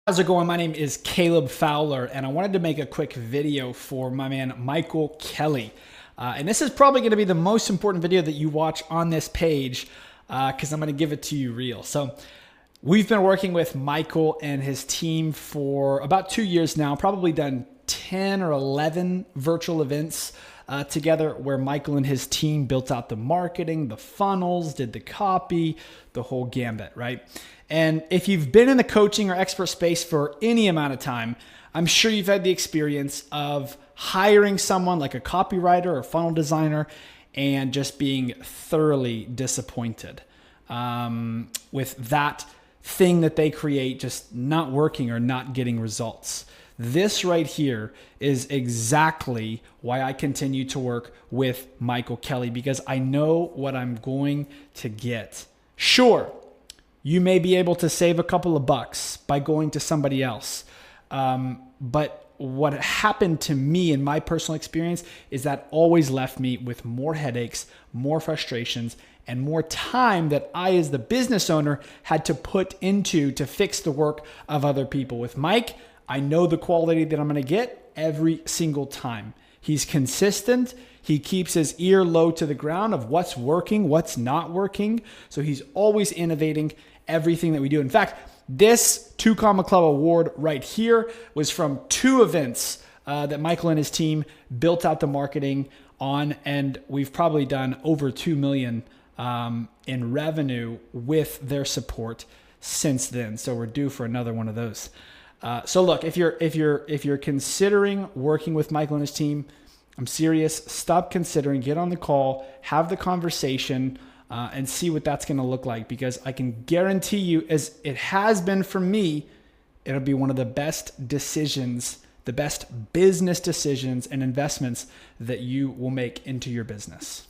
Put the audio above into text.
How's it going? My name is Caleb Fowler, and I wanted to make a quick video for my man Michael Kelly. And this is probably going to be the most important video that you watch on this page because I'm going to give it to you real. So we've been working with Michael and his team for about 2 years now, probably done 10 or 11 virtual events together where Michael and his team built out the marketing, the funnels, did the copy, the whole gambit, right? And if you've been in the coaching or expert space for any amount of time, I'm sure you've had the experience of hiring someone like a copywriter or funnel designer and just being thoroughly disappointed with that thing that they create just not working or not getting results. This right here is exactly why I continue to work with Michael Kelly, because I know what I'm going to get. Sure, you may be able to save a couple of bucks by going to somebody else. But what happened to me in my personal experience is that always left me with more headaches, more frustrations, and more time that I, as the business owner, had to put into to fix the work of other people. With Mike, I know the quality that I'm going to get every single time. He's consistent. He keeps his ear low to the ground of what's working, what's not working. So he's always innovating everything that we do. In fact, this 2 Comma Club award right here was from 2 events that Michael and his team built out the marketing on, and we've probably done over 2 million in revenue with their support since then. So we're due for another one of those. So look, if you're considering working with Michael and his team, I'm serious. Stop considering, get on the call, have the conversation, and see what that's going to look like, because I can guarantee you, as it has been for me, it'll be one of the best decisions, the best business decisions and investments that you will make into your business.